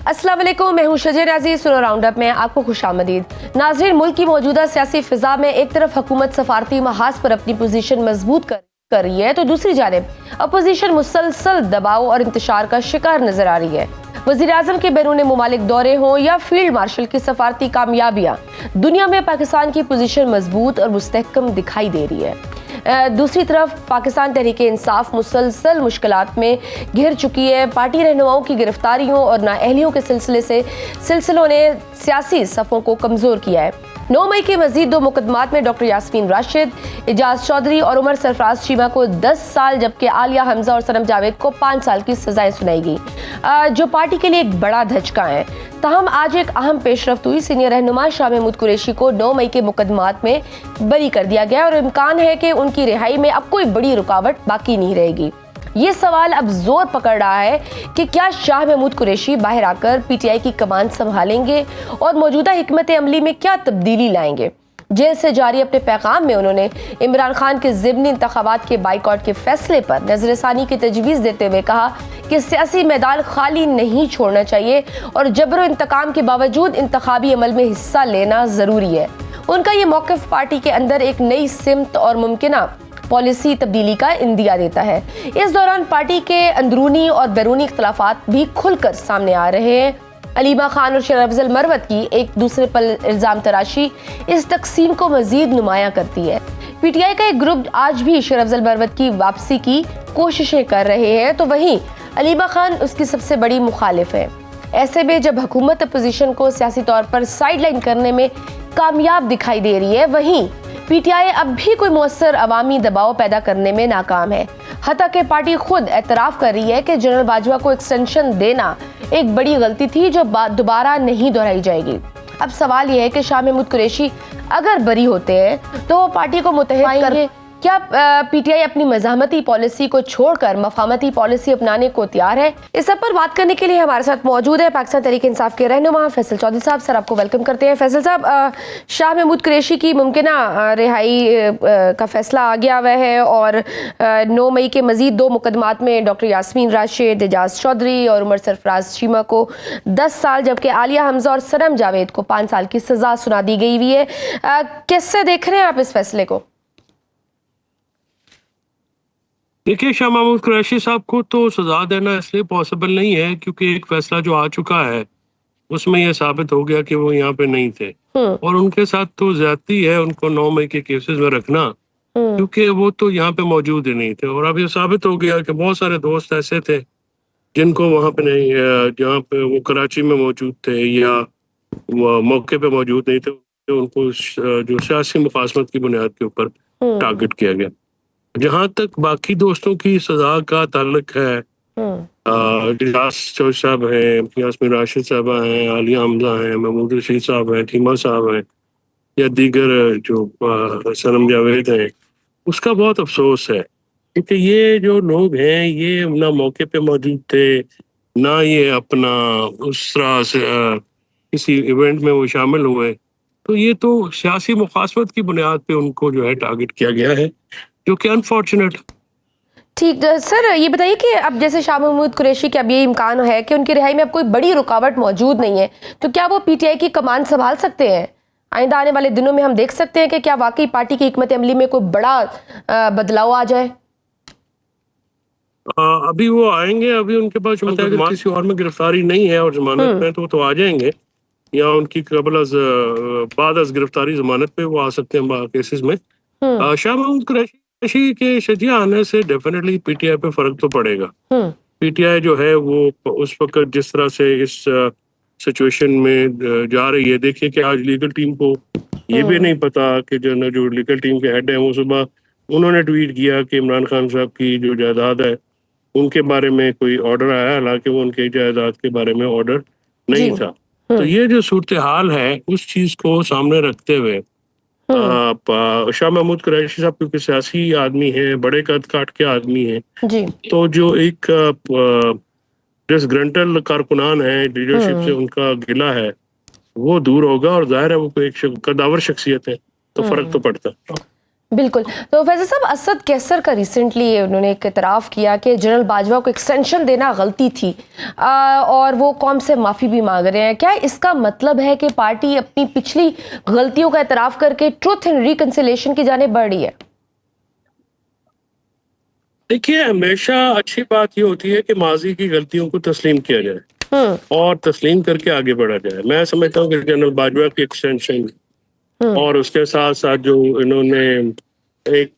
अस्सलाम वालेकुम, मैं हूं शजर अजीज। सुनो राउंड अप में आपको खुशामदीद। नाज़रीन, मुल्क की मौजूदा सियासी फिजा में एक तरफ हुकूमत सफारती महाज पर अपनी पोजीशन मजबूत कर रही है, तो दूसरी जानिब अपोजिशन मुसलसल दबाव और इंतशार का शिकार नजर आ रही है। वज़ीर आज़म के बैरून मुमालिक दौरे हों या फील्ड मार्शल की सफारती कामयाबियां, दुनिया में पाकिस्तान की पोजीशन मजबूत और मुस्तहकम दिखाई दे रही है। दूसरी तरफ पाकिस्तान तहरीक इंसाफ मुसलसल मुश्किलात में घिर चुकी है। पार्टी रहनुमाओं की गिरफ्तारियों और नाअहलियों के सिलसिलों ने सियासी सफ़ों को कमज़ोर किया है। 9 मई के मजीद 2 मुकदमात में डॉक्टर यास्मीन राशिद, एजाज चौधरी और उमर सरफराज चीमा को 10 साल जबकि आलिया हमजा और सनम जावेद को 5 साल की सजाएं सुनाई गई, जो पार्टी के लिए एक बड़ा धचका है। तहम आज एक अहम पेशरफ्त हुई। सीनियर रहनुमा शाह महमूद कुरैशी को 9 मई के मुकदमात में बरी कर दिया गया और इम्कान है कि उनकी रिहाई में अब कोई बड़ी रुकावट बाकी नहीं रहेगी। ये सवाल अब जोर पकड़ रहा है कि क्या शाह महमूद कुरैशी बाहर आकर पीटीआई की कमान संभालेंगे और मौजूदा हिकमत अमली में क्या तब्दीली लाएंगे। जेल से जारी अपने पैगाम में उन्होंने इमरान खान के ज़िमनी इंतखाबात के बाइकआउट के फैसले पर नजरसानी की तजवीज़ देते हुए कहा कि सियासी मैदान खाली नहीं छोड़ना चाहिए और जबर इंतकाम के बावजूद इंतखाबी अमल में हिस्सा लेना ज़रूरी है। उनका ये मौक़िफ़ पार्टी के अंदर एक नई सिमत और मुमकिना पॉलिसी तब्दीली का इंदिया देता है। इस दौरान पार्टी के अंदरूनी और बैरूनी इख्तलाफात भी खुलकर सामने आ रहे हैं। अलीमा खान और शेर अफजल मरवत की एक दूसरे पर इल्ज़ाम तराशी इस तकसीम को मजीद नुमाया करती है। पीटीआई का एक ग्रुप आज भी शेर अफजल मरवत की वापसी की कोशिशें कर रहे हैं, तो वहीं अलीमा खान उसकी सबसे बड़ी मुखालिफ है। ऐसे में जब हुकूमत अपोजिशन को सियासी तौर पर साइडलाइन करने में कामयाब दिखाई दे रही है, वहीं पीटीआई अब भी कोई मुअस्सर अवामी दबाव पैदा करने में नाकाम है। हत्ता कि पार्टी खुद एतराफ़ कर रही है कि जनरल बाजवा को एक्सटेंशन देना एक बड़ी गलती थी जो दोबारा नहीं दोहराई जाएगी। अब सवाल यह है कि शाह महमूद कुरैशी अगर बरी होते हैं तो वो पार्टी को मुत्तहिद करेंगे। क्या पीटीआई अपनी मज़ाहमती पॉलिसी को छोड़कर मफामती पॉलिसी अपनाने को तैयार है? इस सब पर बात करने के लिए हमारे साथ मौजूद है पाकिस्तान तहरीक इंसाफ के रहनुमा फैसल चौधरी साहब। सर, आपको वेलकम करते हैं। फैसल साहब, शाह महमूद कुरैशी की मुमकिना रिहाई का फैसला आ गया हुआ है और 9 मई के मजीद 2 मुकदमात में डॉक्टर यास्मीन राशिद, एजाज चौधरी और उमर सरफराज चीमा को 10 साल जबकि आलिया हमजा और सनम जावेद को 5 साल की सजा सुना दी गई हुई है। कैसे देख रहे हैं आप इस फैसले को? देखिए, शाह महमूद कुरैशी साहब को तो सजा देना इसलिए पॉसिबल नहीं है क्योंकि एक फैसला जो आ चुका है उसमें यह साबित हो गया कि वो यहाँ पे नहीं थे और उनके साथ तो ज्यादती है उनको 9 मई के केसेस में रखना, क्योंकि वो तो यहाँ पे मौजूद ही नहीं थे। और अब ये साबित हो गया कि बहुत सारे दोस्त ऐसे थे जिनको वहाँ पे नहीं, जहाँ पे वो कराची में मौजूद थे या मौके पे मौजूद नहीं थे, उनको जो सियासी मुखासमत की बुनियाद के ऊपर टारगेट किया गया। जहां तक बाकी दोस्तों की सजा का ताल्लुक है, एजाज चौधरी साहब हैं, यास्मीन राशिद साहब हैं, आलिया हमजा हैं, महमूद रशीद साहब हैं, टीमा साहब हैं या दीगर जो सनम जावेद हैं, उसका बहुत अफसोस है क्योंकि ये जो लोग हैं ये ना मौके पे मौजूद थे, ना ये अपना उस तरह से किसी इवेंट में वो शामिल हुए। तो ये तो सियासी मुखासमत की बुनियाद पे उनको जो है टारगेट किया गया है, जो कि अनफॉर्चुनेट। ठीक सर, ये बताइए कि अब जैसे शाह महमूद कुरैशी के अब ये इम्कान है कि उनकी रिहाई में अब कोई बड़ी रुकावट मौजूद नहीं है, तो क्या वो पीटीआई की कमान संभाल सकते हैं? आइंदा आने वाले दिनों में हम देख सकते हैं कि क्या वाकई पार्टी की हिकमत अमली में कोई बड़ा बदलाव आ जाए? अभी वो आएंगे, अभी उनके पास किसी और में गिरफ्तारी नहीं है और जमानत में तो आ जाएंगे, या उनकी बाद गिरफ्तारी जमानत पे वो आ सकते हैं केसेस में। शाह महमूद कुरैशी के शजिया आने से डेफिनेटली पीटीआई पे फर्क तो पड़ेगा। पीटीआई जो है वो उस वक्त जिस तरह से इस सिचुएशन में जा रही है, देखिए कि आज लीगल टीम को ये भी नहीं पता कि जो लीगल टीम के हेड है वो सुबह उन्होंने ट्वीट किया कि इमरान खान साहब की जो जायदाद है उनके बारे में कोई ऑर्डर आया, हालांकि वो उनके जायदाद के बारे में ऑर्डर नहीं था। तो ये जो सूरत हाल है उस चीज को सामने रखते हुए शाह महमूद कुरैशी साहब क्योंकि सियासी आदमी है, बड़े कद काट के आदमी है, तो जो एक डिसग्रंटल कारकुनान है, लीडरशिप से उनका गिला है वो दूर होगा और जाहिर है वो एक कदावर शख्सियत है तो फर्क तो पड़ता है। बिल्कुल। तो फैज़ल साहब, असद कैसर का रिसेंटली उन्होंने एक इतराफ़ किया कि जनरल बाजवा को एक्सटेंशन देना गलती थी, और वो कौम से माफ़ी भी मांग रहे हैं। क्या इसका मतलब है कि पार्टी अपनी पिछली गलतियों का इतराफ़ करके ट्रुथ एंड रिकंसिलिएशन की जानिब बढ़ रही है? देखिए, हमेशा अच्छी बात ये होती है कि माजी की गलतियों को तस्लीम किया जाए और तस्लीम करके आगे बढ़ा जाए। मैं समझता हूँ कि जनरल बाजवा की एक्सटेंशन और उसके साथ साथ जो इन्होंने एक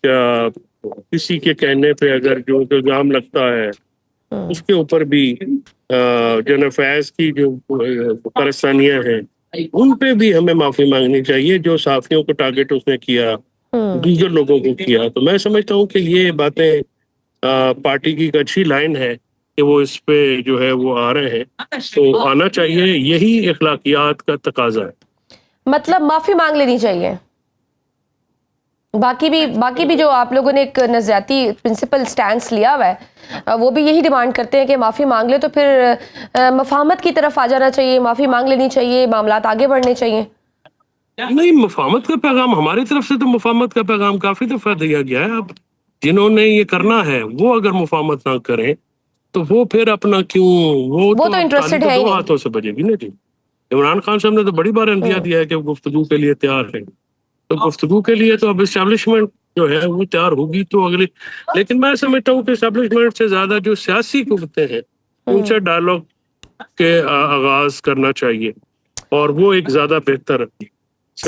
किसी के कहने पे अगर जो इल्जाम लगता है उसके ऊपर भी जनरल फैज की जो परेशानियां हैं उन पे भी हमें माफी मांगनी चाहिए, जो साथियों को टारगेट उसने किया, दीगर लोगों को किया। तो मैं समझता हूँ कि ये बातें पार्टी की एक अच्छी लाइन है कि वो इस पे जो है वो आ रहे हैं, तो आना चाहिए। यही इखलाकियात का तकाजा है। मतलब माफ़ी मांग लेनी चाहिए। बाकी भी जो आप लोगों ने एक नज़रियाती प्रिंसिपल स्टैंस लिया हुआ है, वो भी यही डिमांड करते हैं कि माफ़ी मांग ले तो फिर मफाहमत की तरफ आ जाना चाहिए, माफ़ी मांग लेनी चाहिए, मामलात आगे बढ़ने चाहिए। नहीं, मुफाहमत का पैगाम हमारी तरफ से तो मुफाहमत का पैगाम काफी दफा दिया गया है। अब जिन्होंने ये करना है वो अगर मुफाहमत ना करें तो वो फिर अपना क्यों, वो वो तो तो ताली इंटरेस्टेड तो है ही दो नहीं। हाथों से बजेगी ना जी। इमरान खान साहब ने तो बड़ी बार इंदिया दिया है कि वो गुफ्तगू के लिए तैयार है, तो गुफ्तगू के लिए तो अब इस्टेब्लिशमेंट जो है वो तैयार होगी तो अगले। लेकिन मैं समझता हूँ कि इस्टेब्लिशमेंट से ज्यादा जो सियासी कुव्वतें हैं उनसे डायलॉग के आगाज करना चाहिए और वो एक ज्यादा बेहतर ठीक,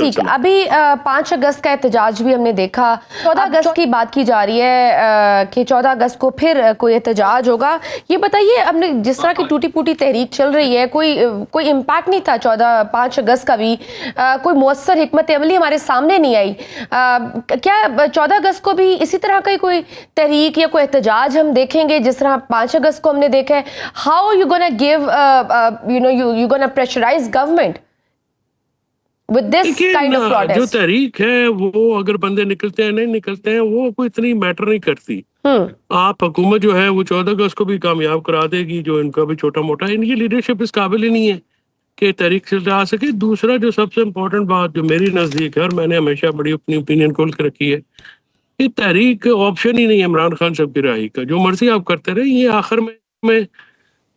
सिलसिला। अभी 5 अगस्त का एहतजाज भी हमने देखा। 14 अगस्त की बात की जा रही है कि 14 अगस्त को फिर कोई एहतजाज होगा। ये बताइए, हमने जिस तरह की टूटी फूटी तहरीक चल रही है, कोई इम्पैक्ट नहीं था 5 अगस्त का भी, कोई मुअस्सर हिकमत अमली हमारे सामने नहीं आई। क्या 14 अगस्त को भी इसी तरह का कोई तहरीक या कोई एहतजाज हम देखेंगे जिस तरह 5 अगस्त को हमने देखा है? How you gonna give you gonna pressurise government with this देखिए kind of जो protest? तहरीक है वो अगर बंदे निकलते हैं नहीं निकलते हैं वो कोई इतनी मैटर नहीं करती। आप हुकूमत जो है वो 14 अगस्त को भी कामयाब करा देगी, जो इनका भी छोटा मोटा, इनकी लीडरशिप इस काबिल ही नहीं है कि तहरीक से जा सके। दूसरा जो सबसे इम्पोर्टेंट बात जो मेरी नज़दीक है और मैंने हमेशा बड़ी अपनी ओपिनियन खोल के रखी है कि तहरीक ऑप्शन ही नहीं है इमरान खान साहब की रिहाई का। जो मर्जी आप करते रहे, ये आखिर में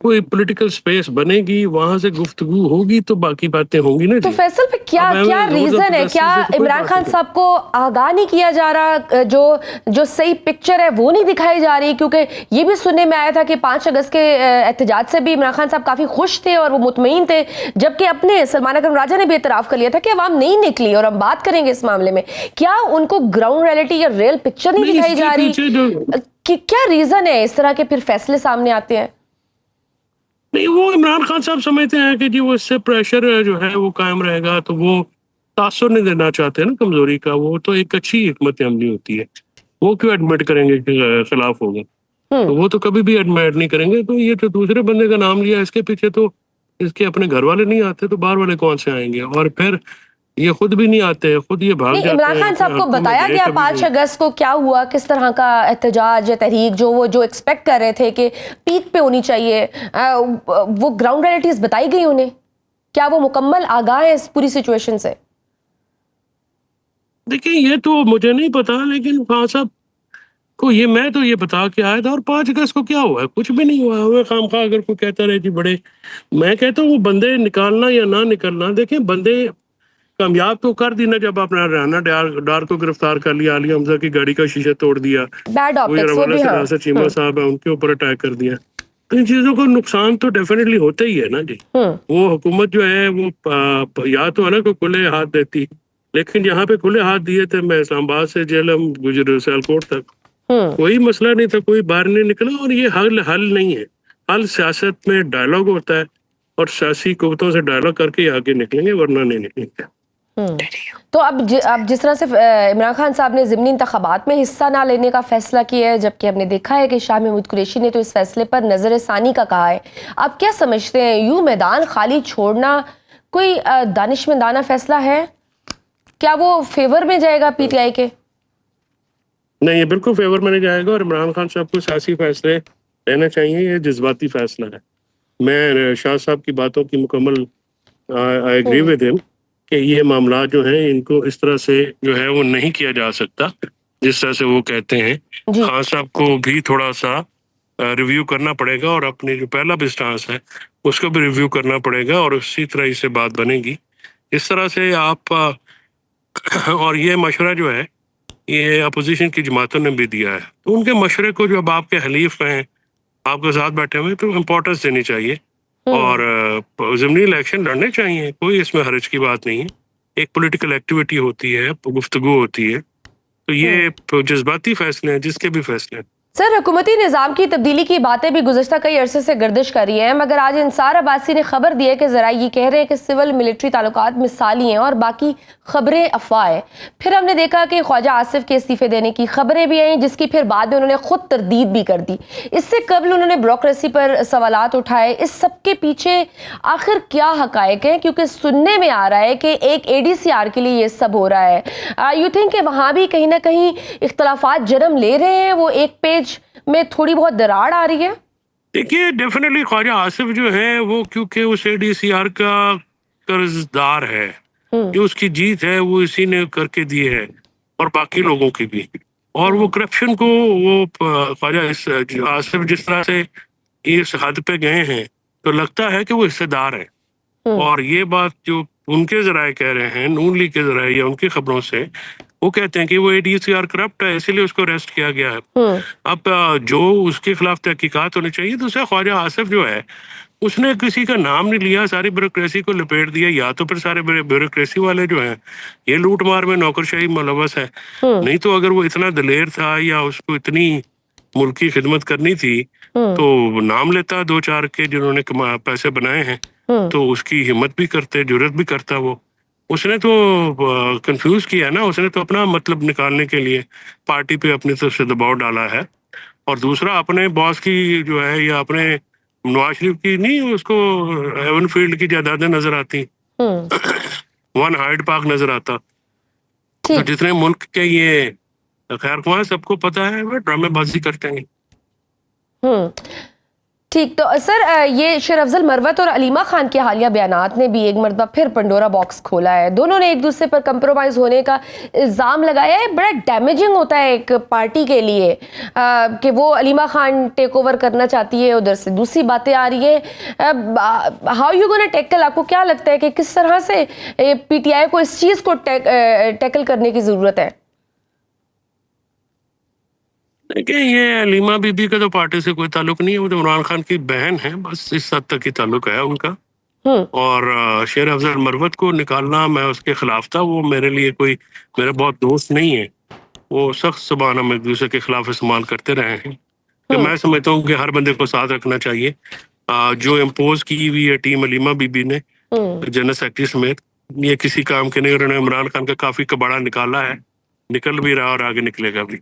कोई पॉलिटिकल स्पेस बनेगी, वहां से गुफ्तगू होगी तो बाकी बातें होंगी ना तो जी। फैसल पे क्या अब क्या रीजन है? जबरदस्ती क्या से तो कोई इमरान बात खान नहीं। साहब को आगाह नहीं किया जा रहा? जो सही पिक्चर है वो नहीं दिखाई जा रही? क्योंकि ये भी सुनने में आया था कि 5 अगस्त के एहतजाज से भी इमरान खान साहब काफी खुश थे और वो मुतमईन थे, जबकि अपने सलमान अकरम राजा ने भी इतराफ कर लिया था कि अवाम नहीं निकली। और हम बात करेंगे इस मामले में, क्या उनको ग्राउंड रियलिटी या रियल पिक्चर नहीं दिखाई जा रही? क्या रीजन है इस तरह के फिर फैसले सामने आते हैं? नहीं, वो इमरान खान साहब समझते हैं कि जी वो इससे प्रेशर जो है वो कायम रहेगा, तो वो तासुर नहीं देना चाहते ना कमजोरी का। वो तो एक अच्छी हिकमत अमली होती है, वो क्यों एडमिट करेंगे कि खिलाफ होगा? तो वो तो कभी भी एडमिट नहीं करेंगे। तो ये जो दूसरे बंदे का नाम लिया, इसके पीछे तो इसके अपने घर वाले नहीं आते तो बाहर वाले कौन से आएंगे? और फिर ये खुद भी नहीं आते, खुद ये भाग नहीं, जाते इमरान हैं। खान साहब को हफ्तों में बताया गए गया कभी 5 नहीं। अगस्त को क्या हुआ, किस तरह का एहतजाज या तहरीक जो एक्सपेक्ट कर रहे थे कि पीक पे होनी चाहिए, वो ग्राउंड रियलिटीज बताई गई उन्हें? क्या वो मुकम्मल आगाह है इस पूरी सिचुएशन से? देखिए, ये तो मुझे नहीं पता, लेकिन खान साहब को मैं तो ये बता के आया था। और 5 अगस्त को क्या हुआ है? कुछ भी नहीं हुआ। हमें खामखा अगर कोई कहता रहे जी बड़े, मैं कहता हूँ वो बंदे निकालना या ना निकलना, देखें बंदे कामयाब तो कर दी ना, जब आपने राना डार को गिरफ्तार कर लिया, आलिया हमजा की गाड़ी का शीशा तोड़ दिया, बैड वो ऑप्टिक्स, वो रवाना भी। हाँ। से चीमा साहब है उनके ऊपर अटैक कर दिया। तो इन चीजों को नुकसान तो डेफिनेटली होता ही है ना जी। वो हुकूमत जो है वो या तो है ना कोई खुले हाथ देती, लेकिन यहाँ पे खुले हाथ दिए थे। मैं इस्लामाबाद से जेलम गुजरे सियालकोट तक, कोई मसला नहीं था, कोई बाहर नहीं निकला। और ये हल नहीं है। हल सियासत में डायलॉग होता है और सियासी कुव्वतों से डायलॉग करके ही आगे निकलेंगे, वरना नहीं निकलेंगे। तो अब जिस तरह से इमरान खान साहब ने ज़िमनी इंतखाबात में हिस्सा ना लेने का फैसला किया है, जबकि हमने देखा है कि शाह महमूद कुरैशी ने तो इस फैसले पर नजर सानी का कहा है, आप क्या समझते हैं? यूं मैदान खाली छोड़ना कोई दानिशमंदाना फैसला है? क्या वो फेवर में जाएगा पीटीआई के? नहीं, ये बिल्कुल फेवर में नहीं जाएगा। और इमरान खान साहब को सियासी फैसले लेना चाहिए, ये जज्बाती फैसला है। मैं शाह साहब की बातों की मुकम्मल आई एग्री विद हिम कि ये मामला जो है इनको इस तरह से जो है वो नहीं किया जा सकता। जिस तरह से वो कहते हैं। जी। खान साहब को भी थोड़ा सा रिव्यू करना पड़ेगा और अपनी जो पहला भी स्टांस है उसको भी रिव्यू करना पड़ेगा और उसी तरह से बात बनेगी। इस तरह से आप और ये मशवरा जो है ये अपोजिशन की जमातों ने भी दिया है, तो उनके मशवरे को जो अब आपके हलीफ हैं आपके साथ बैठे हुए तो इम्पोर्टेंस देनी चाहिए और ज़िमनी इलेक्शन लड़ने चाहिए, कोई इसमें हर्ज की बात नहीं है। एक पॉलिटिकल एक्टिविटी होती है, गुफ्तगू होती है, तो ये जज्बाती फैसले हैं जिसके भी फैसले हैं। सर, हुकूमती निज़ाम की तब्दीली की बातें भी गुज़श्ता कई अरसे से गर्दिश कर रही हैं, मगर आज इंसार अब्बासी ने खबर दी है कि ज़रा ये कह रहे हैं कि सिविल मिलिट्री ताल्लुकात मिसाली हैं और बाकी खबरें अफवाह हैं। फिर हमने देखा कि ख्वाजा आसिफ के इस्तीफे देने की खबरें भी आई, जिसकी फिर बाद में उन्होंने खुद तरदीद भी कर दी। इससे कबल उन्होंने ब्यूरोक्रेसी पर सवालात उठाए। इस सब के पीछे आखिर क्या हकायक है? क्योंकि सुनने में आ रहा है कि एक ADCR के लिए ये सब हो रहा है। यू थिंक कि वहाँ भी कहीं ना कहीं इख्तलाफात जन्म ले रहे हैं, वो एक पेज में थोड़ी बहुत दरार आ रही है? देखिए, डेफिनेटली ख्वाजा आसिफ जो है वो क्योंकि उस ADCR का कर्जदार है, जो उसकी जीत है वो इसी ने करके दी है और बाकी लोगों की भी। और वो करप्शन को वो ख्वाजा आसिफ जिस तरह से इस हद पे गए हैं तो लगता है कि वो हिस्सेदार है। और ये बात जो उनके जराए कह रहे हैं, नून लीग के जराए या उनकी खबरों से, वो कहते हैं कि वो ADCR करप्ट है इसीलिए उसको अरेस्ट किया गया है। अब जो उसके खिलाफ तहकीकात होनी चाहिए। दूसरा, ख्वाजा आसिफ जो है उसने किसी का नाम नहीं लिया, सारी ब्यूरोक्रेसी को लपेट दिया। या तो फिर सारे ब्यूरोक्रेसी वाले जो हैं ये लूट मार में नौकरशाही मुलव्वस है, नहीं तो अगर वो इतना दलेर था या उसको इतनी मुल्क की खिदमत करनी थी तो नाम लेता दो चार के जिन्होंने पैसे बनाए हैं, तो उसकी हिम्मत भी करते, जुर्रत भी करता। वो उसने तो कंफ्यूज किया ना, उसने तो अपना मतलब निकालने के लिए पार्टी पे अपनी तरफ से दबाव डाला है। और दूसरा, अपने बॉस की जो है या अपने नवाज शरीफ की नहीं, उसको हेवन फील्ड की जायदादें नजर आती, वन हाइड पार्क नजर आता। तो जितने मुल्क के ये खैर ख्वाह सबको पता है वो ड्रामेबाजी करते हैं। ठीक, तो सर ये शेर अफजल मरवत और अलीमा खान के हालिया बयानात ने भी एक मरतबा फिर पंडोरा बॉक्स खोला है। दोनों ने एक दूसरे पर कंप्रोमाइज होने का इल्ज़ाम लगाया है। बड़ा डैमेजिंग होता है एक पार्टी के लिए कि वो अलीमा खान टेक ओवर करना चाहती है, उधर से दूसरी बातें आ रही है। How you gonna tackle? आपको क्या लगता है कि किस तरह से PTI को इस चीज़ को टैकल करने की ज़रूरत है? देखिए, ये अलीमा बीबी का तो पार्टी से कोई ताल्लुक नहीं है, वो तो इमरान खान की बहन है, बस इस हद तक ही ताल्लुक है उनका। और शेर अफजल मरवत को निकालना, मैं उसके खिलाफ था। वो मेरे लिए कोई मेरा बहुत दोस्त नहीं है। वो सख्त ज़ुबान हम एक दूसरे के खिलाफ इस्तेमाल करते रहे हैं। तो मैं समझता हूँ कि हर बंदे को साथ रखना चाहिए। जो इम्पोज की हुई है टीम अलीमा बीबी ने जनरल सेक्रेटरी समेत, ये किसी काम के नहीं। उन्होंने इमरान खान का काफी कबाड़ा निकाला है, निकल भी रहा और आगे निकलेगा भी।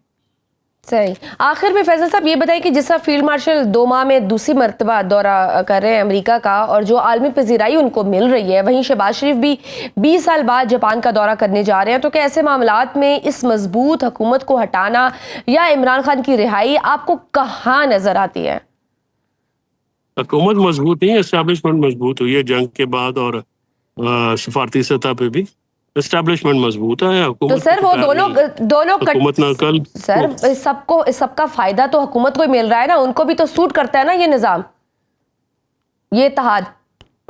सही। आखिर में फैसल साहब ये बताइए कि जिस तरह फील्ड मार्शल 2 माह में दूसरी मरतबा दौरा कर रहे हैं अमेरिका का और जो आलमी पजीराई उनको मिल रही है, वहीं शहबाज शरीफ भी 20 साल बाद जापान का दौरा करने जा रहे हैं, तो क्या ऐसे मामलात में इस मजबूत हुकूमत को हटाना या इमरान खान की रिहाई आपको कहाँ नजर आती है? हुकूमत मजबूत नहीं है, एस्टैब्लिशमेंट मजबूत हुई है जंग के बाद और सफारती सतह पे भी एस्टैब्लिशमेंट मजबूत है। तो सर वो दोनों हुकूमत ना कल सर सबका फायदा तो हुकूमत को ही मिल रहा है ना, उनको भी तो सूट करता है ना ये निजाम, ये इत्तेहाद।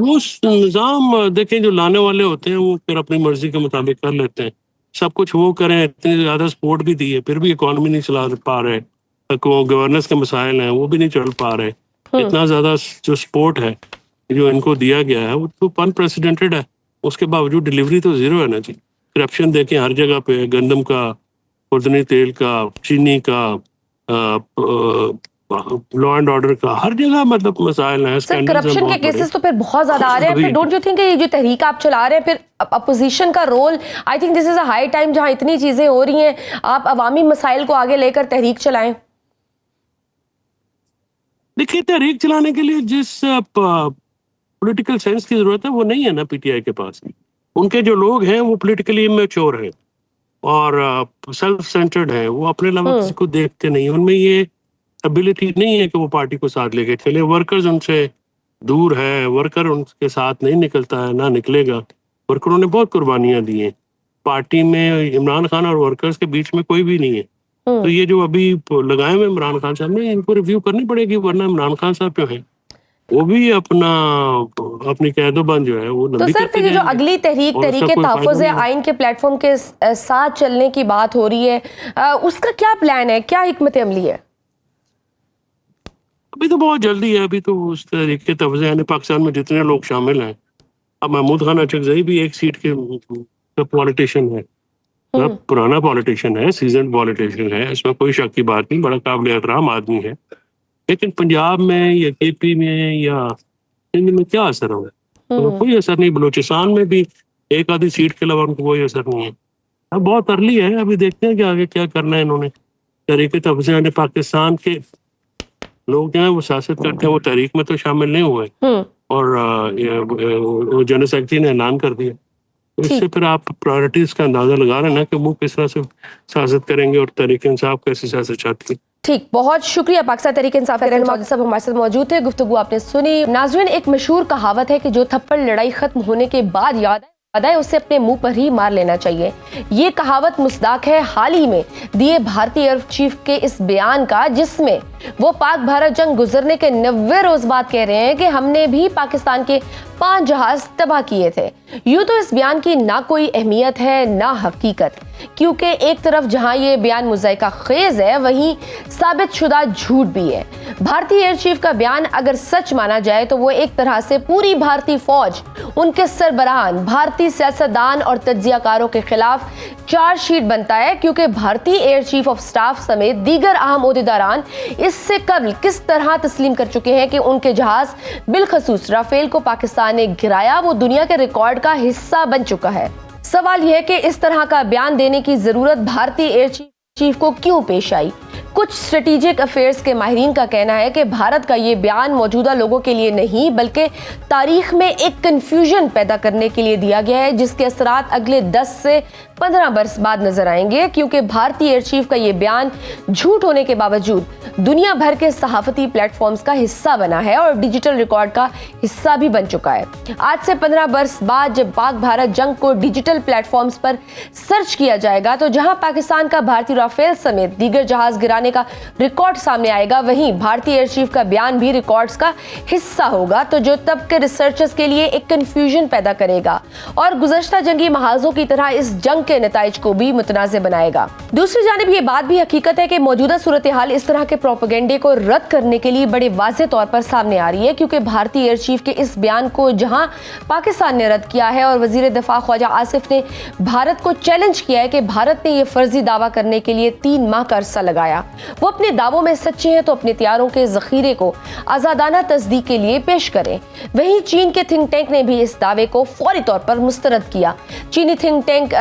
उस निजाम देखें जो लाने वाले होते हैं वो फिर अपनी मर्जी के मुताबिक कर लेते हैं। सब कुछ वो करें, इतनी ज्यादा सपोर्ट भी दी है फिर भी इकॉनमी नहीं चला पा रहे, गवर्नेंस के मसाइल हैं वो भी नहीं चल पा रहे। इतना ज्यादा जो सपोर्ट है जो इनको दिया गया है वो तो अनप्रेसिडेंटेड है, उसके बावजूद डिलीवरी तो जीरो है ना जी। करप्शन देखें हर जगह पे, गंदम का, खुर्दनी तेल का, चीनी का, लॉ एंड ऑर्डर का, हर जगह मतलब मसाइल हैं। सर करप्शन के केसेस तो फिर बहुत ज्यादा आ रहे हैं। फिर डोंट यू थिंक ये जो तहरीक आप चला रहे हैं, फिर अपोजिशन का role, I think this is a high time जहां इतनी चीजें हो रही हैं, आप अवामी मसाइल को आगे लेकर तहरीक चलाएं। देखिए, तहरीक चलाने के लिए जिस पॉलिटिकल सेंस की जरूरत है वो नहीं है ना PTI के पास। उनके जो लोग हैं वो पॉलिटिकली इमेच्योर हैं और सेल्फ सेंटर्ड हैं, वो अपने अलावा किसी को देखते नहीं। उनमें ये एबिलिटी नहीं है कि वो पार्टी को साथ लेके चले। वर्कर्स उनसे दूर है, वर्कर उनके साथ नहीं निकलता है, ना निकलेगा। वर्करों ने बहुत कुर्बानियां दी हैं। पार्टी में इमरान खान और वर्कर्स के बीच में कोई भी नहीं है। तो ये जो अभी लगाए हुए इमरान खान साहब ने, इनको रिव्यू करनी पड़ेगी, वरना इमरान खान साहब जो है वो भी अपनी कैदोबंद जो है वो तो लंबी सर करते फिर ये जो जाएंगे अगली तहरीक और उसका तहरीके कोई फायदा तहफ़्फ़ुज़ नहीं है। आइन के प्लेटफॉर्म के साथ चलने की बात हो रही है, उसका क्या प्लान है, क्या हिकमत अमली है? अभी तो बहुत जल्दी है, अभी तो उस तरीके तफज़े यानी पाकिस्तान में जितने लोग शामिल हैं, अब महमूद खान अचकज़ई भी एक सीट के पॉलिटिशियन है, पुराना पॉलिटिशियन है, सीजन पॉलिटिशियन है, इसमें कोई शक की बात नहीं, बड़ा काबिल एहतराम आदमी है। लेकिन पंजाब में या केपी में या सिंध में क्या असर होगा? तो कोई असर नहीं। बलूचिस्तान में भी एक आधी सीट के अलावा उनको कोई असर नहीं है। अब बहुत अर्ली है, अभी देखते हैं कि आगे क्या करना है इन्होंने। तहरीक तफज़े यानी पाकिस्तान के लोग जो है वो सियासत करते हैं, वो तहरीक में तो शामिल नहीं हुए और जनरल सेक्रेटरी ने ऐलान कर दिया। तो इससे फिर आप प्रायोरिटीज का अंदाजा लगा रहे हैं ना कि वो किस तरह से सियासत करेंगे और तहरीक इंसाफ कैसी सियासत चाहती है। ठीक, बहुत शुक्रिया। पाकिस्तान तहरीक इंसाफ के रहनुमा साहब हमारे साथ मौजूद थे, गुफ्तगू आपने सुनी। नाज़रीन, एक मशहूर कहावत है कि जो थप्पड़ लड़ाई खत्म होने के बाद याद आए उसे अपने मुंह पर ही मार लेना चाहिए। ये कहावत मुस्ताक है हाल ही में दिए भारतीय एयर चीफ के इस बयान का, जिसमें वो पाक भारत जंग गुजरने के 90 रोज बाद कह रहे हैं कि हमने भी पाकिस्तान के 5 जहाज तबाह किए थे। यूं तो इस बयान की ना कोई अहमियत है ना हकीकत, क्योंकि एक तरफ जहां ये बयान मुज़ायका खेज है, वहीं साबित शुदा झूठ भी है। भारतीय एयर चीफ का बयान अगर सच माना जाए तो वो एक तरह से पूरी भारतीय फौज, उनके सरबराहान, भारतीय सियासतदान और तज्जियाकारों के खिलाफ चार्जशीट बनता है, क्योंकि भारतीय एयर चीफ ऑफ स्टाफ समेत दीगर अहम ओहदेदारान इससे कबल किस तरह तस्लीम कर चुके हैं कि उनके जहाज, बिलखसूस राफेल को पाकिस्तान ने गिराया, वो दुनिया के रिकॉर्ड का हिस्सा बन चुका है। सवाल यह है कि इस तरह का बयान देने की जरूरत भारतीय एयर चीफ को क्यों पेश आई? कुछ स्ट्रेटेजिक अफेयर्स के माहिरीन का कहना है कि भारत का ये बयान मौजूदा लोगों के लिए नहीं बल्कि तारीख में एक कंफ्यूजन पैदा करने के लिए दिया गया है, जिसके असरात अगले 10 से 15 बरस बाद नजर आएंगे, क्योंकि भारतीय एयर चीफ का ये बयान झूठ होने के बावजूद दुनिया भर के सहाफती प्लेटफॉर्म्स का हिस्सा बना है और डिजिटल रिकॉर्ड का हिस्सा भी बन चुका है। आज से 15 बरस बाद जब पाक भारत जंग को डिजिटल प्लेटफॉर्म्स पर सर्च किया जाएगा, तो जहां पाकिस्तान का भारतीय राफेल समेत दीगर जहाज गिराने का रिकॉर्ड सामने आएगा, वहीं भारतीय एयर चीफ का बयान भी रिकॉर्ड्स का हिस्सा होगा, तो जो तब के रिसर्चर्स के लिए एक कंफ्यूजन पैदा करेगा और गुज़श्ता जंगी महाजों की तरह इस जंग के नताइज को भी मुतनाज़ बनाएगा। दूसरी जानिब ये बात भी हकीकत है कि मौजूदा सूरत हाल इस तरह के प्रोपेगेंडे को रद्द करने के लिए बड़े वाज़ेह तौर पर सामने आ रही है, क्योंकि भारतीय एयर चीफ के इस बयान को जहां पाकिस्तान ने रद्द किया है और वजीर दिफा ख्वाजा आसिफ ने भारत को चैलेंज किया है कि भारत ने यह फर्जी दावा करने के लिए 3 माह का अरसा लगाया, वो अपने दावों में सच्चे हैं तो अपने तैयारों के जखीरे को आजादाना तस्दीक के लिए पेश करें। वहीं चीन के थिंक टैंक ने भी इस दावे को फौरी तौर पर मुस्तरद किया। चीनी थिंक टैंक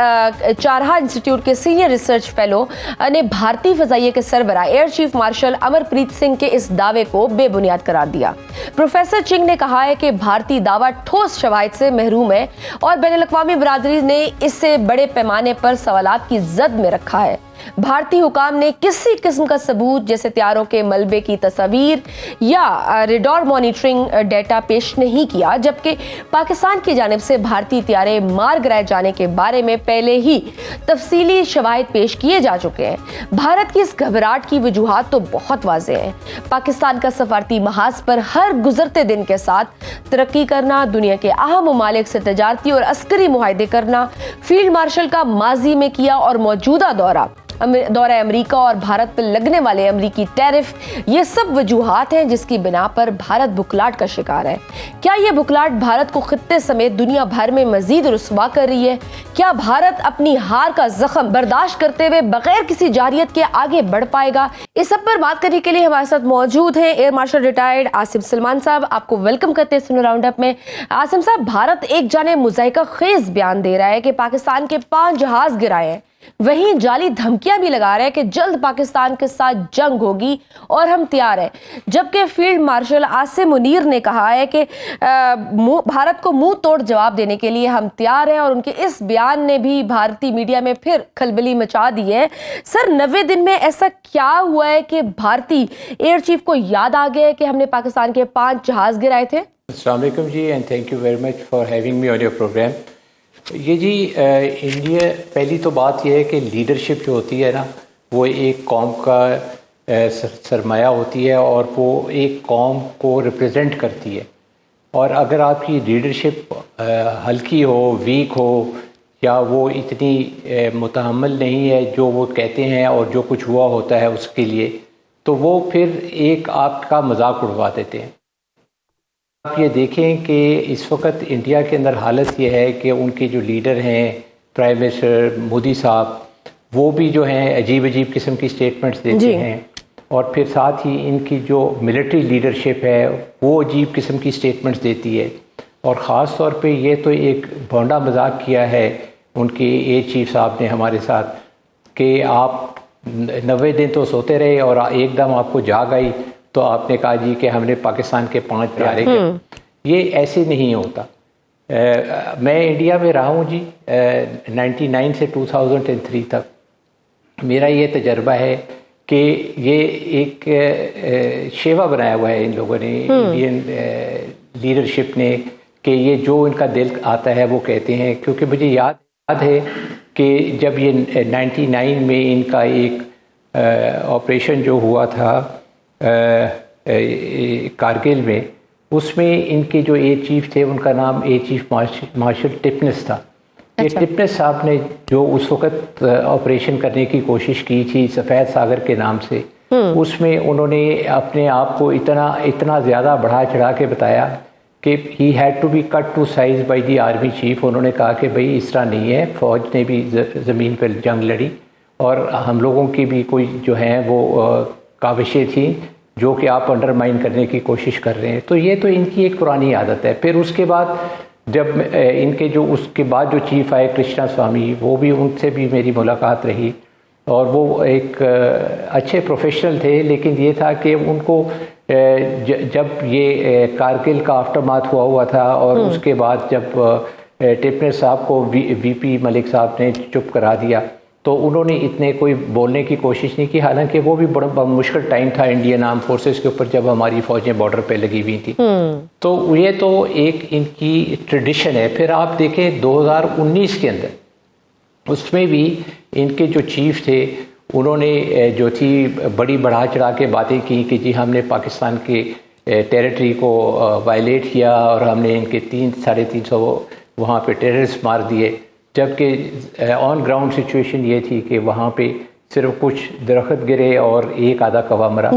चारहा इंस्टीट्यूट के सीनियर रिसर्च फेलो ने भारतीय फजाइये के सरबराह air chief marshal Amarpreet Singh के इस दावे को बेबुनियाद करार दिया। प्रोफेसर चिंग ने कहा है कि भारतीय दावा ठोस शवाहिद से महरूम है और बैनुल-अक़वामी बरादरी ने इससे बड़े पैमाने पर सवालात की जद में रखा है। भारतीय हुकाम ने किसी किस्म का सबूत जैसे तैयारों के मलबे की तस्वीर या रेडार मॉनिटरिंग डेटा पेश नहीं किया, जबकि पाकिस्तान की जानिब से भारतीय तैयारे मार गिराए जाने के बारे में पहले ही तफसीली शवाहिद पेश किए जा चुके हैं। भारत की इस घबराहट की वजूहात तो बहुत वाज़ेह हैं। पाकिस्तान का सफारती महाज पर हर गुजरते दिन के साथ तरक्की करना, दुनिया के अहम ममालिक से तजारती और अस्करी मुआहदे करना, फील्ड मार्शल का माजी में किया और मौजूदा दौरा अमेरिका और भारत पर लगने वाले अमेरिकी टैरिफ, ये सब वजूहात हैं जिसकी बिना पर भारत बुखलाहट का शिकार है। क्या ये बुखलाहट भारत को खित्ते समेत दुनिया भर में मजीद रुस्वा कर रही है? क्या भारत अपनी हार का जख्म बर्दाश्त करते हुए बगैर किसी जारियत के आगे बढ़ पाएगा? इस सब पर बात करने के लिए हमारे साथ मौजूद हैं air marshal retired Asim Salman साहब। आपको वेलकम करते हैं सुनो राउंड अप में। आसिम साहब, भारत एक जाने मुज़ायका खेज बयान दे रहा है कि पाकिस्तान के 5 जहाज गिराए हैं, वहीं जाली धमकियां भी लगा रहे हैं कि जल्द पाकिस्तान के साथ जंग होगी और हम तैयार हैं, जबकि फील्ड मार्शल आसिम मुनीर ने कहा है कि भारत को मुंह तोड़ जवाब देने के लिए हम तैयार हैं, और उनके इस बयान ने भी भारतीय मीडिया में फिर खलबली मचा दी है। सर, 90 दिन में ऐसा क्या हुआ है कि भारतीय एयर चीफ को याद आ गया है कि हमने पाकिस्तान के 5 जहाज गिराए थे? अस्सलाम वालेकुम जी, and thank you very much for having me on your programme. ये जी इंडिया, पहली तो बात यह है कि लीडरशिप जो होती है ना, वो एक कौम का सरमाया होती है और वो एक कौम को रिप्रेजेंट करती है। और अगर आपकी लीडरशिप हल्की हो, वीक हो, या वो इतनी मुतहम्मिल नहीं है जो वो कहते हैं और जो कुछ हुआ होता है उसके लिए, तो वो फिर एक आपका मजाक उड़वा देते हैं। आप ये देखें कि इस वक्त इंडिया के अंदर हालत ये है कि उनके जो लीडर हैं, प्राइम मिनिस्टर मोदी साहब, वो भी जो हैं अजीब अजीब किस्म की स्टेटमेंट्स देते हैं, और फिर साथ ही इनकी जो मिलिट्री लीडरशिप है वो अजीब किस्म की स्टेटमेंट्स देती है। और ख़ास तौर पे ये तो एक भोंडा मजाक किया है उनके एयर चीफ साहब ने हमारे साथ कि आप 90 दिन तो सोते रहे और एकदम आपको जाग आई तो आपने कहा जी कि हमने पाकिस्तान के 5 प्यारे के। ये ऐसे नहीं होता। मैं इंडिया में रहा हूँ जी 99 से 2003 तक। मेरा ये तजर्बा है कि ये एक शेवा बनाया हुआ है इन लोगों ने, इंडियन लीडरशिप ने, कि ये जो इनका दिल आता है वो कहते हैं। क्योंकि मुझे याद है कि जब ये 99 में इनका एक ऑपरेशन जो हुआ था कारगिल में, उसमें इनके जो एयर चीफ थे उनका नाम एयर चीफ मार्शल टिपनेस था। ये टिपनेस साहब ने जो उस वक़्त ऑपरेशन करने की कोशिश की थी सफ़ेद सागर के नाम से, उसमें उन्होंने अपने आप को इतना ज़्यादा बढ़ा चढ़ा के बताया कि he had to be cut to size by the army chief. उन्होंने कहा कि भाई इस तरह नहीं है, फ़ौज ने भी ज़मीन पर जंग लड़ी और हम लोगों की भी कोई जो है वो काविशें थी जो कि आप अंडरमाइन करने की कोशिश कर रहे हैं। तो ये तो इनकी एक पुरानी आदत है। फिर उसके बाद जब इनके जो उसके बाद जो चीफ आए कृष्णा स्वामी, वो भी उनसे भी मेरी मुलाकात रही और वो एक अच्छे प्रोफेशनल थे। लेकिन ये था कि उनको जब ये कारगिल का आफ्टरमाथ हुआ था और उसके बाद जब टिपनेस साहब को वीपी मलिक साहब ने चुप करा दिया तो उन्होंने इतने कोई बोलने की कोशिश नहीं की। हालांकि वो भी बड़ा मुश्किल टाइम था इंडियन आर्म फोर्सेस के ऊपर जब हमारी फौजें बॉर्डर पे लगी हुई थी। तो ये तो एक इनकी ट्रेडिशन है। फिर आप देखें 2019 के अंदर उसमें भी इनके जो चीफ थे उन्होंने जो थी बड़ी बढ़ा चढ़ा के बातें की कि जी हमने पाकिस्तान के टेरिटरी को वायलेट किया और हमने इनके 300-350 वहाँ पे टेररिस्ट मार दिए। जबकि ऑन ग्राउंड सिचुएशन ये थी कि वहाँ पे सिर्फ कुछ दरख्त गिरे और एक आधा कौवा मरा।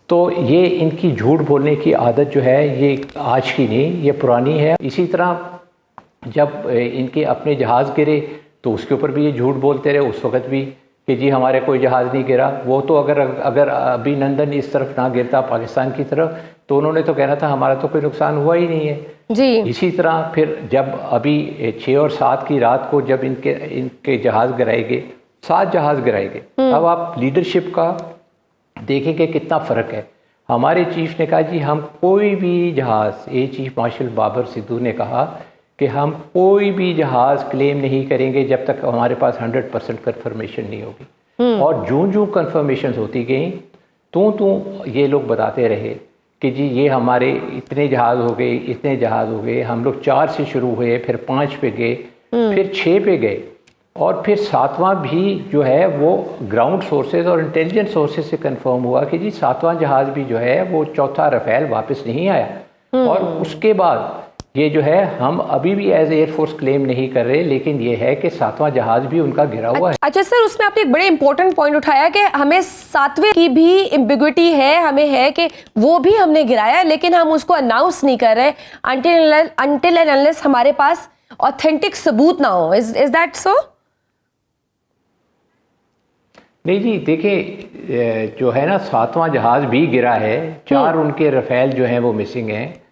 तो ये इनकी झूठ बोलने की आदत जो है ये आज की नहीं, ये पुरानी है। इसी तरह जब इनके अपने जहाज़ गिरे तो उसके ऊपर भी ये झूठ बोलते रहे उस वक़्त भी कि जी हमारे कोई जहाज़ नहीं गिरा। वो तो अगर अभिनंदन इस तरफ ना गिरता पाकिस्तान की तरफ तो उन्होंने तो कहना था हमारा तो कोई नुकसान हुआ ही नहीं है जी। इसी तरह फिर जब अभी 6 और 7 की रात को जब इनके जहाज़ गिराए गए, 7 जहाज़ गिराए गए। अब आप लीडरशिप का देखेंगे कितना फ़र्क है। हमारे चीफ ने कहा जी हम कोई भी जहाज़, air chief marshal Babar Sidhu ने कहा कि हम कोई भी जहाज़ क्लेम नहीं करेंगे जब तक हमारे पास 100% कन्फर्मेशन नहीं होगी। और जूं कन्फर्मेशन होती गई तो ये लोग बताते रहे कि जी ये हमारे इतने जहाज़ हो गए, इतने जहाज़ हो गए। हम लोग 4 से शुरू हुए, फिर 5 पे गए, फिर 6 पे गए और फिर 7वां भी जो है वो ग्राउंड सोर्सेज और इंटेलिजेंस सोर्सेज से कंफर्म हुआ कि जी 7वां जहाज़ भी जो है वो चौथा रफ़ेल वापस नहीं आया। और उसके बाद ये जो है हम अभी भी एज एयरफोर्स क्लेम नहीं कर रहे, लेकिन ये है कि 7वां जहाज भी उनका गिरा हुआ है। अच्छा सर, उसमें आपने एक बड़े इंपॉर्टेंट पॉइंट उठाया कि हमें 7वें की भी एम्बिग्विटी है, हमें है कि वो भी हमने गिराया लेकिन हम उसको अनाउंस नहीं कर रहे अंटिल एंड अनलेस हमारे पास ऑथेंटिक सबूत ना हो। Is that so? नहीं जी, देखिए जो है ना 7वां जहाज भी गिरा है, 4 उनके रफ़ेल जो हैं वो मिसिंग हैं।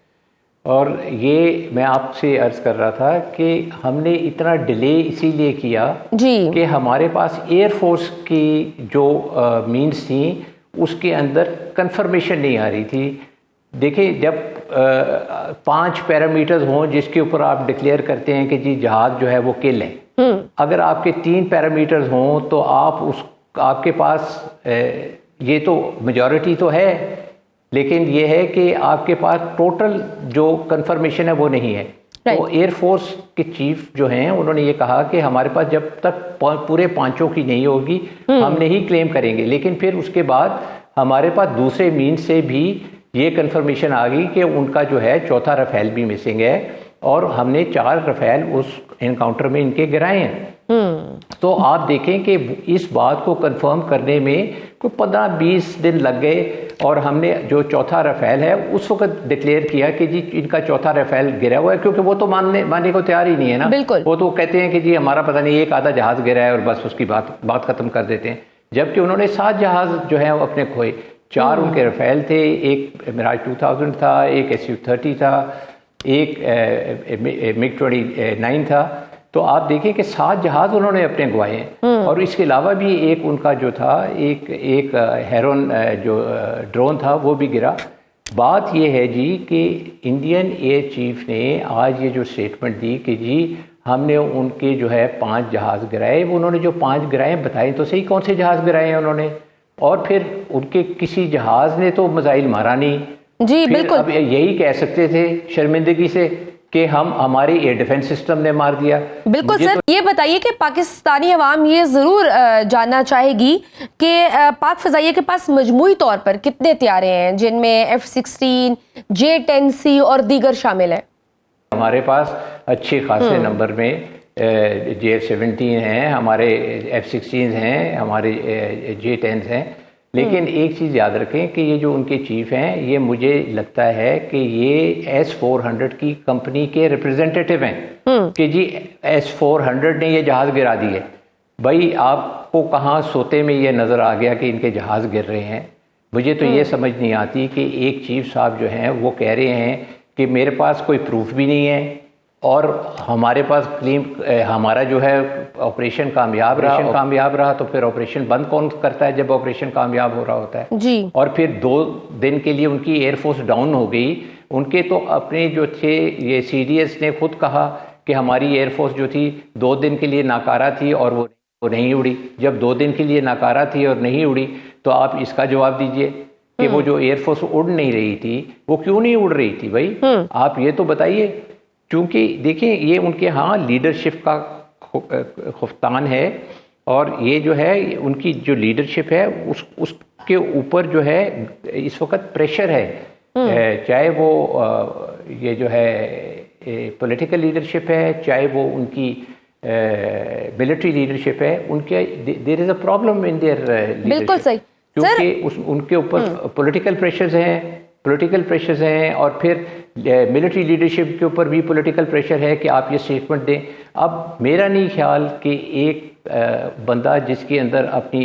और ये मैं आपसे अर्ज कर रहा था कि हमने इतना डिले इसीलिए किया जी कि हमारे पास एयरफोर्स की जो मीन्स थी उसके अंदर कंफर्मेशन नहीं आ रही थी। देखिए जब 5 पैरामीटर्स हों जिसके ऊपर आप डिक्लेयर करते हैं कि जी जहाज जो है वो किल है, अगर आपके 3 पैरामीटर्स हों तो आपके पास ये तो मेजॉरिटी तो है, लेकिन ये है कि आपके पास टोटल जो कंफर्मेशन है वो नहीं है। तो एयरफोर्स के चीफ जो हैं उन्होंने ये कहा कि हमारे पास जब तक पूरे पांचों की नहीं होगी हम नहीं क्लेम करेंगे, लेकिन फिर उसके बाद हमारे पास दूसरे मीन्स से भी ये कंफर्मेशन आ गई कि उनका जो है चौथा रफेल भी मिसिंग है और हमने 4 रफेल उस एनकाउंटर में इनके गिराए हैं। तो आप देखें कि इस बात को कंफर्म करने में कोई 15-20 दिन लग गए और हमने जो चौथा रफेल है उस वक्त डिक्लेयर किया कि जी इनका चौथा रफेल गिरा हुआ है, क्योंकि वो तो मानने को तैयार ही नहीं है ना। बिल्कुल। वो तो कहते हैं कि जी हमारा पता नहीं एक आधा जहाज गिरा है और बस उसकी बात खत्म कर देते हैं, जबकि उन्होंने 7 जहाज जो है वो अपने खोए। 4 उनके रफेल थे, एक मिराज 2000 था, एक SU-30 था, एक MiG-29 था। तो आप देखिए कि 7 जहाज उन्होंने अपने गंवाए हैं और इसके अलावा भी एक उनका जो था एक हेरोन जो ड्रोन था वो भी गिरा। बात ये है जी कि इंडियन एयर चीफ ने आज ये जो स्टेटमेंट दी कि जी हमने उनके जो है 5 जहाज गिराए, वो उन्होंने जो 5 गिराए बताएं तो सही कौन से जहाज गिराए हैं उन्होंने, और फिर उनके किसी जहाज ने तो मिसाइल मारा नहीं जी। बिल्कुल। अब यही कह सकते थे शर्मिंदगी से कि हमारी एयर डिफेंस सिस्टम ने मार दिया। बिल्कुल सर, ये बताइए कि पाकिस्तानी अवाम ये जरूर जानना चाहेगी कि पाक फ़िज़ाइया के पास मजमूई तौर पर कितने तैयारे हैं जिनमें F-16, J-10C और दीगर शामिल है। हमारे पास अच्छे खासे नंबर में J-17 हैं, हमारे F-16 हैं, हमारे J-10 हैं, लेकिन एक चीज़ याद रखें कि ये जो उनके चीफ हैं ये मुझे लगता है कि ये S-400 की कंपनी के रिप्रेजेंटेटिव हैं कि जी S-400 ने ये जहाज़ गिरा दिए। भाई आपको कहाँ सोते में ये नज़र आ गया कि इनके जहाज़ गिर रहे हैं? मुझे तो ये समझ नहीं आती कि एक चीफ साहब जो हैं वो कह रहे हैं कि मेरे पास कोई प्रूफ भी नहीं है और हमारे पास क्लेम हमारा जो है ऑपरेशन कामयाब रहा तो फिर ऑपरेशन बंद कौन करता है जब ऑपरेशन कामयाब हो रहा होता है जी। और फिर 2 दिन के लिए उनकी एयरफोर्स डाउन हो गई। उनके तो अपने जो थे ये CDS ने खुद कहा कि हमारी एयरफोर्स जो थी 2 दिन के लिए नाकारा थी और वो नहीं उड़ी। जब 2 दिन के लिए नाकारा थी और नहीं उड़ी तो आप इसका जवाब दीजिए कि वो जो एयरफोर्स उड़ नहीं रही थी वो क्यों नहीं उड़ रही थी भाई? आप ये तो बताइए। क्योंकि देखिए ये उनके यहाँ लीडरशिप का खुफ्तान है और ये जो है उनकी जो लीडरशिप है उसके ऊपर जो है इस वक्त प्रेशर है, चाहे वो ये जो है पॉलिटिकल लीडरशिप है, चाहे वो उनकी मिलिट्री लीडरशिप है, उनके there is a problem in their leadership. बिल्कुल सही। क्योंकि उनके ऊपर पॉलिटिकल प्रेशर्स हैं और फिर मिलिट्री लीडरशिप के ऊपर भी पॉलिटिकल प्रेशर है कि आप ये स्टेटमेंट दें। अब मेरा नहीं ख्याल कि एक बंदा जिसके अंदर अपनी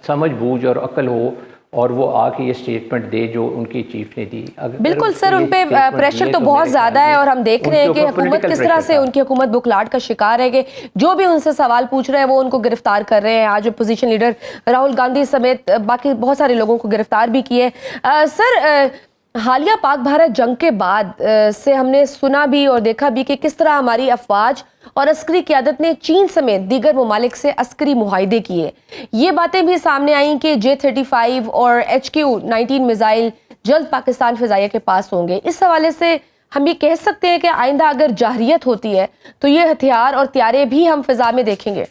समझ बूझ और अक्ल हो और वो आके ये स्टेटमेंट दे जो उनकी चीफ ने दी। बिल्कुल सर, उन पे प्रेशर तो बहुत ज्यादा है और हम देख रहे हैं कि हुकूमत किस तरह से उनकी हुकूमत बुखलाहट का शिकार है कि जो भी उनसे सवाल पूछ रहे हैं वो उनको गिरफ्तार कर रहे हैं। आज अपोजिशन लीडर राहुल गांधी समेत बाकी बहुत सारे लोगों को गिरफ्तार भी किए। सर, हालिया पाक भारत जंग के बाद से हमने सुना भी और देखा भी कि किस तरह हमारी अफवाज और अस्करी क़यादत ने चीन समेत दीगर ममालिक से अस्करी मुआहदे किए। ये बातें भी सामने आई कि J-35 और HQ-19 मिसाइल जल्द पाकिस्तान फ़िज़ाइया के पास होंगे। इस हवाले से हम ये कह सकते हैं कि आइंदा अगर जाहरियत होती है तो ये हथियार और तैयारे भी हम फ़िज़ा में देखेंगे।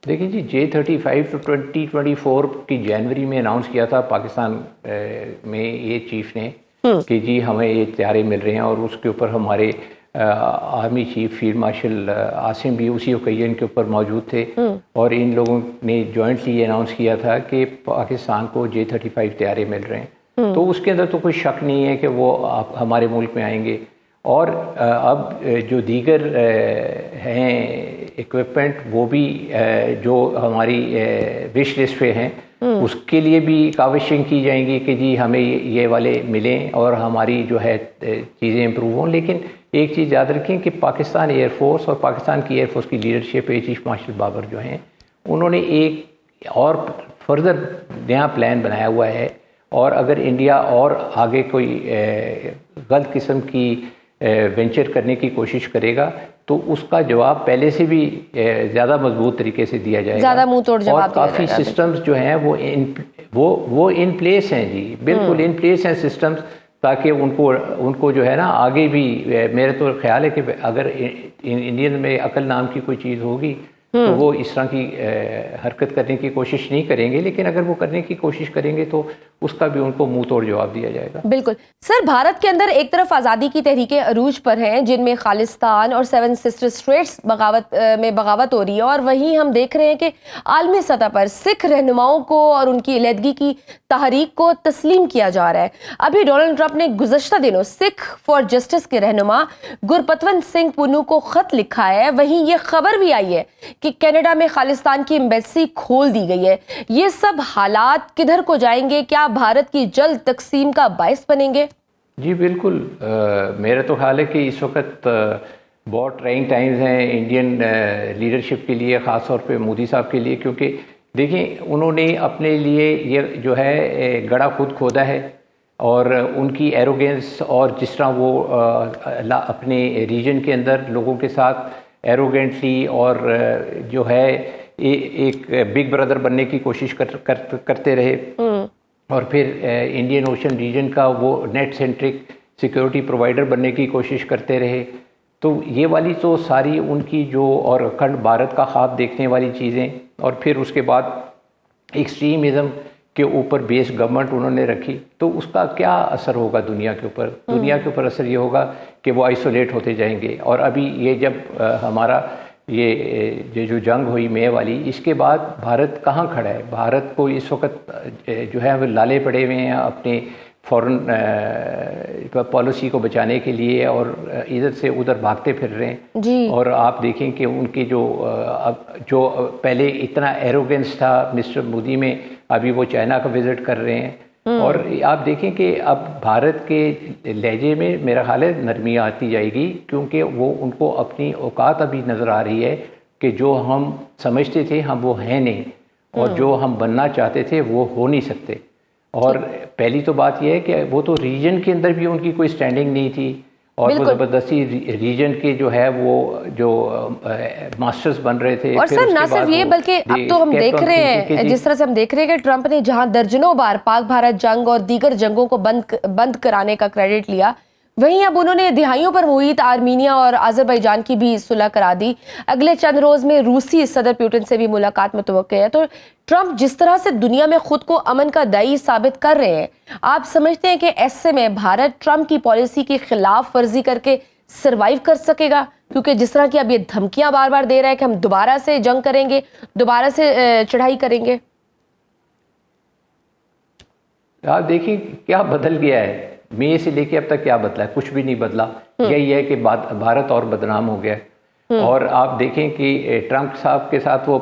देखिए जी, J-35 तो 2024 की जनवरी में अनाउंस किया था पाकिस्तान में ये चीफ ने कि जी हमें ये तैयारे मिल रहे हैं और उसके ऊपर हमारे army chief field marshal Asim भी उसी ओकेजन के ऊपर मौजूद थे और इन लोगों ने जॉइंटली ये अनाउंस किया था कि पाकिस्तान को J-35 तैयारे मिल रहे हैं। तो उसके अंदर तो कोई शक नहीं है कि वो हमारे मुल्क में आएंगे। और अब जो दीगर हैं इक्विपमेंट वो भी जो हमारी विश लिस्ट पे हैं उसके लिए भी काविशें की जाएंगी कि जी हमें ये वाले मिलें और हमारी जो है चीज़ें इम्प्रूव हों। लेकिन एक चीज़ याद रखें कि पाकिस्तान एयरफोर्स और पाकिस्तान की एयरफोर्स की leadership air chief marshal Babar जो हैं उन्होंने एक और फर्दर नया प्लान बनाया हुआ है और अगर इंडिया और आगे कोई गलत किस्म की वेंचर करने की कोशिश करेगा तो उसका जवाब पहले से भी ज़्यादा मजबूत तरीके से दिया जाएगा, ज़्यादा मुंह तोड़ जवाब। और काफ़ी सिस्टम्स जो हैं वो इन प्लेस हैं जी, बिल्कुल इन प्लेस हैं सिस्टम्स ताकि उनको जो है ना आगे भी, मेरा तो ख्याल है कि अगर इंडियन में अकल नाम की कोई चीज़ होगी तो वो इस तरह की हरकत करने की कोशिश नहीं करेंगे, लेकिन अगर वो करने की कोशिश करेंगे तो उसका भी उनको मुंह तोड़ जवाब दिया जाएगा। बिल्कुल सर, भारत के अंदर एक तरफ आज़ादी की तहरीकें अरूज पर हैं जिनमें खालिस्तान और 7 सिस्टर स्टेट्स में बगावत हो रही है, और वहीं हम देख रहे हैं कि आलमी सतह पर सिख रहनुमाओं को और उनकी अलहदगी की तहरीक को तस्लीम किया जा रहा है। अभी डोनाल्ड ट्रंप ने गुज़श्ता दिनों सिख फॉर जस्टिस के रहनुमा गुरपतवंत सिंह पुन्नू को खत लिखा है। वहीं ये खबर भी आई है कि कनाडा में खालिस्तान की एम्बेसी खोल दी गई है। ये सब हालात किधर को जाएंगे? क्या भारत की जल्द तकसीम का बायस बनेंगे? जी बिल्कुल, मेरा तो ख्याल है कि इस वक्त बहुत ट्राइंग टाइम्स हैं इंडियन लीडरशिप के लिए, ख़ास तौर पे मोदी साहब के लिए, क्योंकि देखिए उन्होंने अपने लिए ये जो है गड़ा खुद खोदा है, और उनकी एरोगेंस और जिस तरह वो अपने रीजन के अंदर लोगों के साथ एरोगेंटली और जो है एक बिग ब्रदर बनने की कोशिश करते रहे, और फिर इंडियन ओशन रीजन का वो नेट सेंट्रिक सिक्योरिटी प्रोवाइडर बनने की कोशिश करते रहे। तो ये वाली तो सारी उनकी जो, और अखंड भारत का ख्वाब देखने वाली चीज़ें, और फिर उसके बाद एक्सट्रीमिज़म के ऊपर बेस्ड गवर्नमेंट उन्होंने रखी, तो उसका क्या असर होगा दुनिया के ऊपर? दुनिया के ऊपर असर ये होगा कि वो आइसोलेट होते जाएंगे। और अभी ये जब हमारा ये जो जंग हुई मई वाली, इसके बाद भारत कहाँ खड़ा है? भारत को इस वक्त जो है वो लाले पड़े हुए हैं अपने फॉरेन पॉलिसी को बचाने के लिए, और इधर से उधर भागते फिर रहे हैं जी। और आप देखें कि उनकी जो पहले इतना एरोगेंस था मिस्टर मोदी में, अभी वो चाइना का विजिट कर रहे हैं। और आप देखें कि अब भारत के लहजे में मेरा ख्याल है नरमी आती जाएगी, क्योंकि वो उनको अपनी औकात अभी नज़र आ रही है कि जो हम समझते थे हम वो हैं नहीं, और जो हम बनना चाहते थे वो हो नहीं सकते। और पहली तो बात यह है कि वो तो रीजन के अंदर भी उनकी कोई स्टैंडिंग नहीं थी, और वो ज़बरदस्ती रीजन के जो है वो जो मास्टर्स बन रहे थे। और सर ना सिर्फ ये, बल्कि अब तो हम देख रहे हैं, जिस तरह से हम देख रहे हैं कि ट्रंप ने जहां दर्जनों बार पाक भारत जंग और दीगर जंगों को बंद कराने का क्रेडिट लिया, वहीं अब उन्होंने दिहाइयों पर मुहित आर्मीनिया और अजरबैजान की भी सुलह करा दी। अगले चंद रोज में रूसी सदर पुतिन से भी मुलाकात मुतवक्के है। तो ट्रंप जिस तरह से दुनिया में खुद को अमन का दाई साबित कर रहे हैं, आप समझते हैं कि ऐसे में भारत ट्रंप की पॉलिसी की खिलाफ वर्जी करके सरवाइव कर सकेगा? क्योंकि जिस तरह की अब ये धमकियां बार बार दे रहा है कि हम दोबारा से जंग करेंगे, दोबारा से चढ़ाई करेंगे। आप देखिए क्या बदल गया है, मई से लेके अब तक क्या बदला है? कुछ भी नहीं बदला। यही है कि भारत और बदनाम हो गया। और आप देखें कि ट्रंप साहब के साथ वो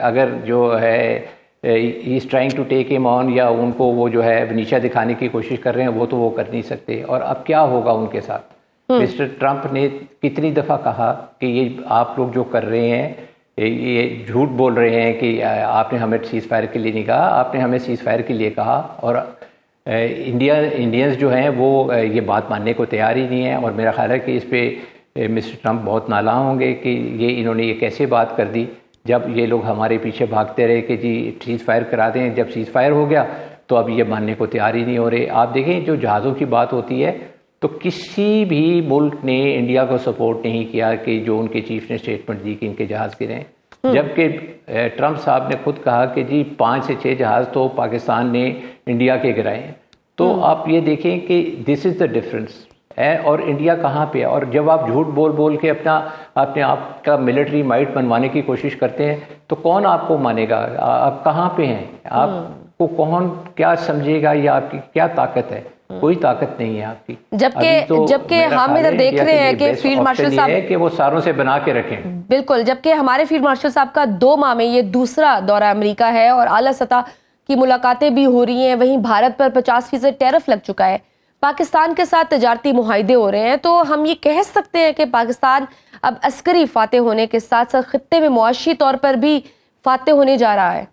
अगर जो है is trying to take him on, या उनको वो जो है नीचा दिखाने की कोशिश कर रहे हैं, वो तो वो कर नहीं सकते। और अब क्या होगा उनके साथ? मिस्टर ट्रंप ने कितनी दफ़ा कहा कि ये आप लोग जो कर रहे हैं ये झूठ बोल रहे हैं, कि आपने हमें सीज़ फायर के लिए नहीं कहा, आपने हमें सीज़ फायर के लिए कहा। और इंडियंस जो हैं वो ये बात मानने को तैयार ही नहीं है। और मेरा ख्याल है कि इस पर मिस्टर ट्रंप बहुत नाला होंगे कि इन्होंने ये कैसे बात कर दी, जब ये लोग हमारे पीछे भागते रहे कि जी सीज़ फायर करा दें। जब सीज़ फायर हो गया तो अब ये मानने को तैयार ही नहीं हो रहे। आप देखें जो जहाज़ों की बात होती है, तो किसी भी मुल्क ने इंडिया को सपोर्ट नहीं किया कि जो उनके चीफ ने स्टेटमेंट दी कि इनके जहाज़ गिरे, जबकि ट्रंप साहब ने खुद कहा कि जी 5 से 6 जहाज़ तो पाकिस्तान ने इंडिया के गिराए हैं। तो आप ये देखें कि दिस इज़ द डिफरेंस है। और इंडिया कहाँ पे है? और जब आप झूठ बोल के अपने आप का मिलिट्री माइट बनवाने की कोशिश करते हैं, तो कौन आपको मानेगा? आप कहाँ पे हैं? आपको कौन क्या समझेगा, या आपकी क्या ताकत है? कोई ताकत नहीं है आपकी। जबकि हम इधर देख रहे हैं कि फील्ड मार्शल साहब कि वो सारों से बना के रखें। बिल्कुल, जबकि हमारे फील्ड मार्शल साहब का 2 माह में ये दूसरा दौरा अमेरिका है और आला सतह की मुलाकातें भी हो रही हैं। वहीं भारत पर 50% टैरिफ लग चुका है, पाकिस्तान के साथ तजारती मुआहदे हो रहे हैं। तो हम ये कह सकते हैं कि पाकिस्तान अब अस्करी फातेह होने के साथ साथ खित्ते में मुआशी तौर पर भी फातेह होने जा रहा है।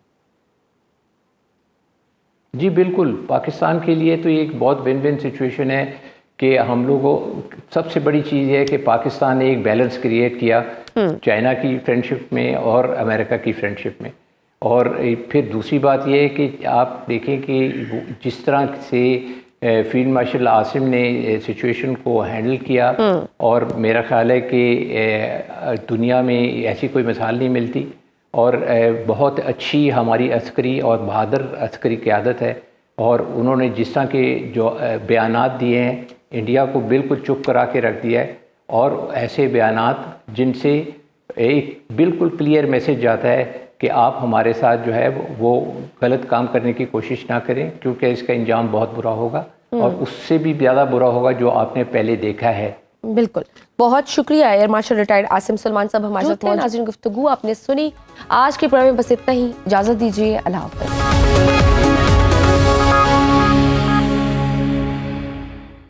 जी बिल्कुल, पाकिस्तान के लिए तो ये एक बहुत विन विन सिचुएशन है कि हम लोगों को सबसे बड़ी चीज़ है कि पाकिस्तान ने एक बैलेंस क्रिएट किया चाइना की फ्रेंडशिप में और अमेरिका की फ्रेंडशिप में। और फिर दूसरी बात यह है कि आप देखें कि जिस तरह से फील्ड मार्शल आसिम ने सिचुएशन को हैंडल किया और मेरा ख्याल है कि दुनिया में ऐसी कोई मिसाल नहीं मिलती और बहुत अच्छी हमारी अस्करी और बहादुर अस्करी क़यादत है और उन्होंने जिस तरह के जो बयानात दिए हैं इंडिया को बिल्कुल चुप करा के रख दिया है और ऐसे बयानात जिनसे एक बिल्कुल क्लियर मैसेज जाता है कि आप हमारे साथ जो है वो गलत काम करने की कोशिश ना करें क्योंकि इसका इंजाम बहुत बुरा होगा और उससे भी ज़्यादा बुरा होगा जो आपने पहले देखा है। बिल्कुल, बहुत शुक्रिया air marshal retired Asim Salman साहब हमारे साथ। नाज़रीन, गुफ्तगू आपने सुनी। आज के प्रोग्राम में बस इतना ही। इजाज़त दीजिए। अल्लाह हाफ़िज़।